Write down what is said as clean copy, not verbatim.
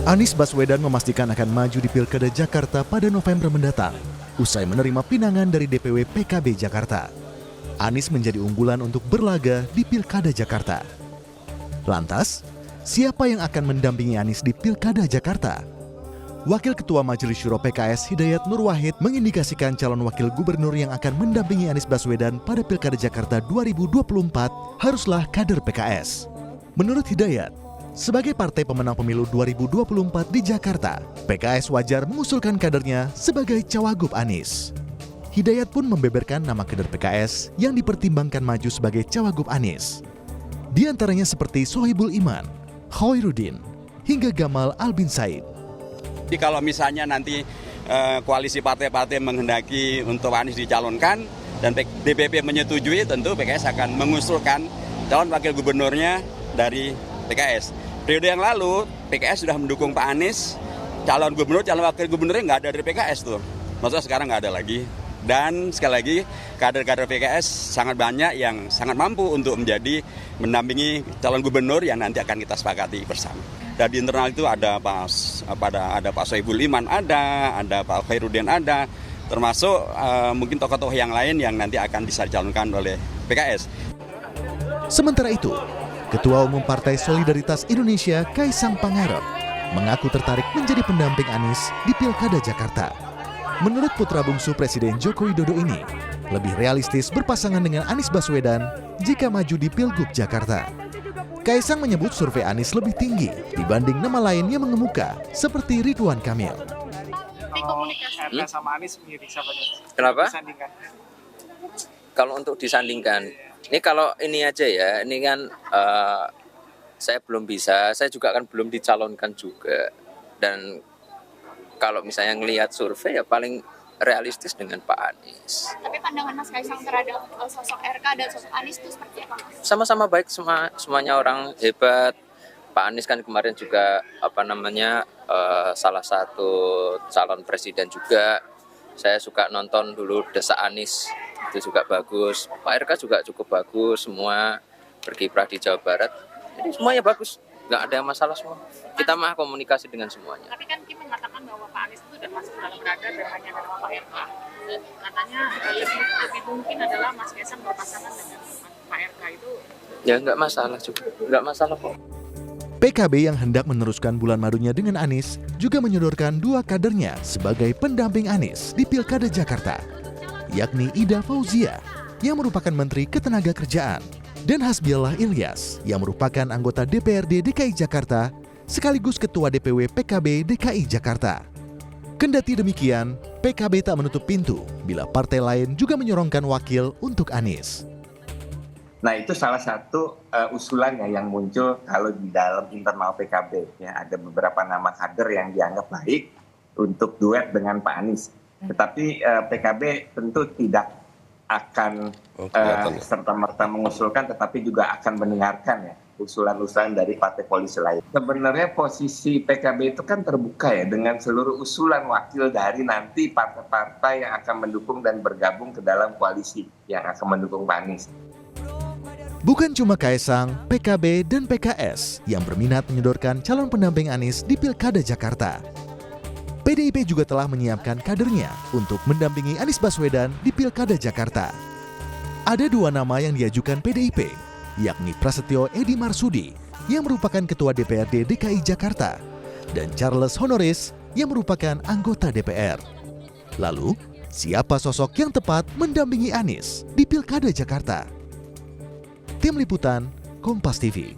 Anies Baswedan memastikan akan maju di Pilkada Jakarta pada November mendatang, usai menerima pinangan dari DPW PKB Jakarta. Anies menjadi unggulan untuk berlaga di Pilkada Jakarta. Lantas, siapa yang akan mendampingi Anies di Pilkada Jakarta? Wakil Ketua Majelis Syuro PKS Hidayat Nur Wahid mengindikasikan calon wakil gubernur yang akan mendampingi Anies Baswedan pada Pilkada Jakarta 2024 haruslah kader PKS. Menurut Hidayat, sebagai partai pemenang pemilu 2024 di Jakarta, PKS wajar mengusulkan kadernya sebagai cawagup Anies. Hidayat pun membeberkan nama kader PKS yang dipertimbangkan maju sebagai cawagup Anies. Di antaranya seperti Sohibul Iman, Khoirudin, hingga Gamal Albin Said. Jadi kalau misalnya nanti koalisi partai-partai menghendaki untuk Anies dicalonkan dan DPP menyetujui, tentu PKS akan mengusulkan calon wakil gubernurnya dari PKS. Periode yang lalu, PKS sudah mendukung Pak Anies, calon gubernur, calon wakil gubernurnya nggak ada dari PKS tuh. Maksudnya sekarang nggak ada lagi. Dan sekali lagi, kader-kader PKS sangat banyak yang sangat mampu untuk mendampingi calon gubernur yang nanti akan kita sepakati bersama. Dan di internal itu ada Pak Sohibul Iman, ada Pak Khoirudin, ada, termasuk mungkin tokoh-tokoh yang lain yang nanti akan bisa dicalonkan oleh PKS. Sementara itu, Ketua Umum Partai Solidaritas Indonesia Kaisang Pangarep mengaku tertarik menjadi pendamping Anies di Pilkada Jakarta. Menurut putra bungsu Presiden Joko Widodo ini, lebih realistis berpasangan dengan Anies Baswedan jika maju di Pilgub Jakarta. Kaisang menyebut survei Anies lebih tinggi dibanding nama lain yang mengemuka seperti Ridwan Kamil. RK sama Anies menjadi siapa? Kenapa? Disandingkan. Kalau untuk disandingkan, ini kalau ini aja ya, ini kan saya belum bisa, saya juga kan belum dicalonkan juga. Dan kalau misalnya ngelihat survei ya paling realistis dengan Pak Anies. Tapi pandangan Mas Kaisang terhadap sosok RK dan sosok Anies itu seperti apa, Mas? Sama-sama baik, semuanya orang hebat. Pak Anies kan kemarin juga salah satu calon presiden juga. Saya suka nonton dulu Desa Anies, itu juga bagus. Pak RK juga cukup bagus, semua berkiprah di Jawa Barat. Jadi semuanya bagus, nggak ada masalah semua. Kita mah komunikasi dengan semuanya. Tapi kan Kim mengatakan bahwa Pak Anies itu sudah masuk dalam radar dan hanya nama Pak RK. Dan katanya lebih mungkin adalah Mas Kaisang berpasangan dengan Pak RK itu. Ya nggak masalah juga, nggak masalah kok. PKB yang hendak meneruskan bulan madunya dengan Anies juga menyodorkan dua kadernya sebagai pendamping Anies di Pilkada Jakarta, yakni Ida Fauzia yang merupakan Menteri Ketenagakerjaan dan Hasbiallah Ilyas yang merupakan anggota DPRD DKI Jakarta sekaligus Ketua DPW PKB DKI Jakarta. Kendati demikian, PKB tak menutup pintu bila partai lain juga menyorongkan wakil untuk Anies. Nah, itu salah satu usulannya yang muncul kalau di dalam internal PKB. Ya, ada beberapa nama kader yang dianggap baik untuk duet dengan Pak Anies. Tetapi PKB tentu tidak akan serta-merta mengusulkan, tetapi juga akan mendengarkan ya usulan-usulan dari partai koalisi lain. Sebenarnya posisi PKB itu kan terbuka ya dengan seluruh usulan wakil dari nanti partai-partai yang akan mendukung dan bergabung ke dalam koalisi yang akan mendukung Pak Anies. Bukan cuma Kaisang, PKB, dan PKS yang berminat menyodorkan calon pendamping Anies di Pilkada Jakarta. PDIP juga telah menyiapkan kadernya untuk mendampingi Anies Baswedan di Pilkada Jakarta. Ada dua nama yang diajukan PDIP, yakni Prasetyo Edi Marsudi yang merupakan Ketua DPRD DKI Jakarta dan Charles Honoris yang merupakan anggota DPR. Lalu, siapa sosok yang tepat mendampingi Anies di Pilkada Jakarta? Tim Liputan, Kompas TV.